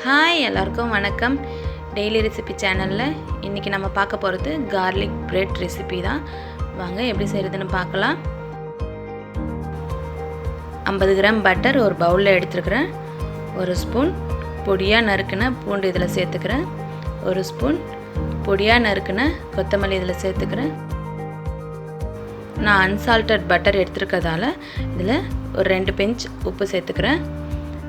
Hi எல்லாருக்கும் வணக்கம். Daily recipe சேனலில் இன்றைக்கி நம்ம பார்க்க போகிறது கார்லிக் பிரெட் ரெசிபி தான். வாங்க எப்படி செய்கிறதுன்னு பார்க்கலாம். 50 கிராம் பட்டர் ஒரு பவுலில் எடுத்துருக்கிறேன். 1 ஸ்பூன் பொடியாக நறுக்கின பூண்டு இதில் சேர்த்துக்கிறேன். 1 ஸ்பூன் பொடியாக நறுக்கின கொத்தமல்லி இதில் சேர்த்துக்கிறேன். நான் அன்சால்டட் பட்டர் எடுத்துருக்கிறதால இதில் ஒரு 2 பிஞ்ச் உப்பு சேர்த்துக்கிறேன்.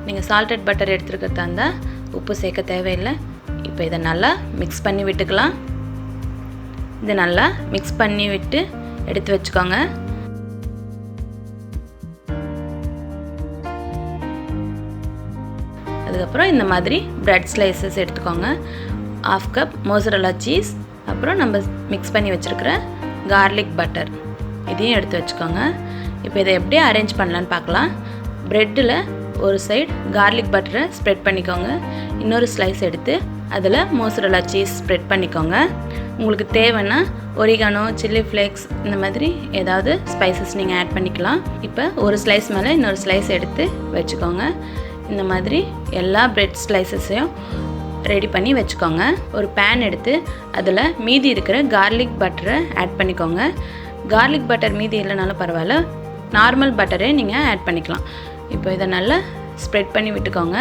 நீங்கள் சால்டட் பட்டர் எடுத்துருக்கிறதா இருந்தால் உப்பு சேர்க்க தேவையில்லை. இப்போ இதை நல்லா மிக்ஸ் பண்ணி விட்டுக்கலாம். இதை நல்லா மிக்ஸ் பண்ணி விட்டு எடுத்து வச்சுக்கோங்க. அதுக்கப்புறம் இந்த மாதிரி பிரெட் ஸ்லைசஸ் எடுத்துக்கோங்க. 1/2 கப் மோசரல்லா சீஸ், அப்புறம் நம்ம மிக்ஸ் பண்ணி வச்சுருக்கிற கார்லிக் பட்டர் இதையும் எடுத்து வச்சுக்கோங்க. இப்போ இதை எப்படி அரேஞ்ச் பண்ணலான்னு பார்க்கலாம். ப்ரெட்டில் ஒரு சைடு கார்லிக் பட்டரை ஸ்ப்ரெட் பண்ணிக்கோங்க. இன்னொரு ஸ்லைஸ் எடுத்து அதில் மோசரல்லா சீஸ் ஸ்ப்ரெட் பண்ணிக்கோங்க. உங்களுக்கு தேவைன்னா ஒரிகானோ, சில்லி ஃப்ளேக்ஸ் இந்த மாதிரி ஏதாவது ஸ்பைசஸ் நீங்கள் ஆட் பண்ணிக்கலாம். இப்போ ஒரு ஸ்லைஸ் மேலே இன்னொரு ஸ்லைஸ் எடுத்து வச்சுக்கோங்க. இந்த மாதிரி எல்லா பிரெட் ஸ்லைசஸையும் ரெடி பண்ணி வச்சுக்கோங்க. ஒரு பேன் எடுத்து அதில் மீதி இருக்கிற கார்லிக் பட்டரை ஆட் பண்ணிக்கோங்க. கார்லிக் பட்டர் மீதி இல்லைனாலும் பரவாயில்ல, நார்மல் பட்டரே நீங்கள் ஆட் பண்ணிக்கலாம். இப்போ இதை நல்லா ஸ்ப்ரெட் பண்ணி விட்டுக்கோங்க.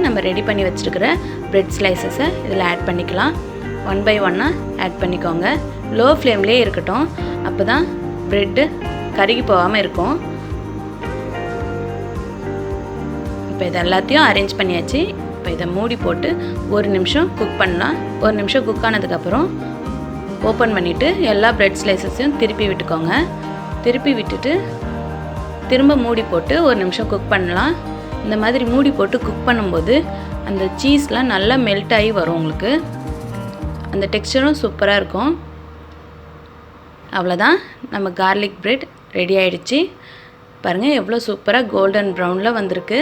நம்ம ரெடி பண்ணி வச்சுருக்கிற பிரெட் ஸ்லைசஸை இதில் ஆட் பண்ணிக்கலாம். 1 by 1 ஆட் பண்ணிக்கோங்க. லோ ஃப்ளேம்லேயே இருக்கட்டும், அப்போ தான் ப்ரெட்டு கருகி போகாமல் இருக்கும். இப்போ இது எல்லாத்தையும் அரேஞ்ச் பண்ணியாச்சு. இப்போ இதை மூடி போட்டு 1 நிமிஷம் குக் பண்ணலாம். 1 நிமிஷம் குக் ஆனதுக்கப்புறம் ஓப்பன் பண்ணிவிட்டு எல்லா பிரெட் ஸ்லைசஸையும் திருப்பி விட்டுக்கோங்க. திருப்பி விட்டுட்டு திரும்ப மூடி போட்டு 1 நிமிஷம் குக் பண்ணலாம். இந்த மாதிரி மூடி போட்டு குக் பண்ணும்போது அந்த சீஸ்லாம் நல்லா மெல்ட் ஆகி வரும். உங்களுக்கு அந்த டெக்ஸ்சரும் சூப்பராக இருக்கும். அவ்வளோதான், நம்ம கார்லிக் பிரெட் ரெடி ஆகிடுச்சு. பாருங்கள் எவ்வளோ சூப்பராக கோல்டன் ப்ரௌனில் வந்திருக்கு.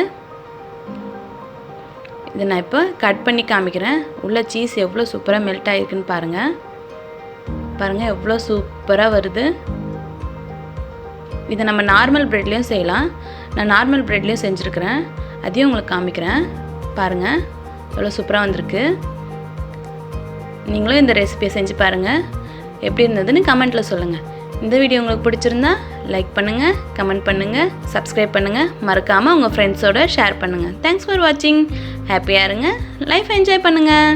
இதை நான் இப்போ கட் பண்ணி காமிக்கிறேன். உள்ள சீஸ் எவ்வளோ சூப்பராக மெல்ட் ஆகிருக்குன்னு பாருங்கள். பாருங்கள் எவ்வளோ சூப்பராக வருது. இதை நம்ம நார்மல் ப்ரெட்லேயும் செய்யலாம். நான் நார்மல் ப்ரெட்லேயும் செஞ்சுருக்கிறேன், அதையும் உங்களுக்கு காமிக்கிறேன். பாருங்கள் எவ்வளோ சூப்பராக வந்திருக்கு. நீங்களும் இந்த ரெசிபியை செஞ்சு பாருங்கள். எப்படி இருந்ததுன்னு கமெண்ட்டில் சொல்லுங்கள். இந்த வீடியோ உங்களுக்கு பிடிச்சிருந்தா லைக் பண்ணுங்கள், கமெண்ட் பண்ணுங்கள், சப்ஸ்கிரைப் பண்ணுங்கள். மறக்காமல் உங்கள் ஃப்ரெண்ட்ஸோடு ஷேர் பண்ணுங்கள். தேங்க்ஸ் ஃபார் வாட்சிங். ஹாப்பியாக இருங்க, லைஃப் என்ஜாய் பண்ணுங்கள்.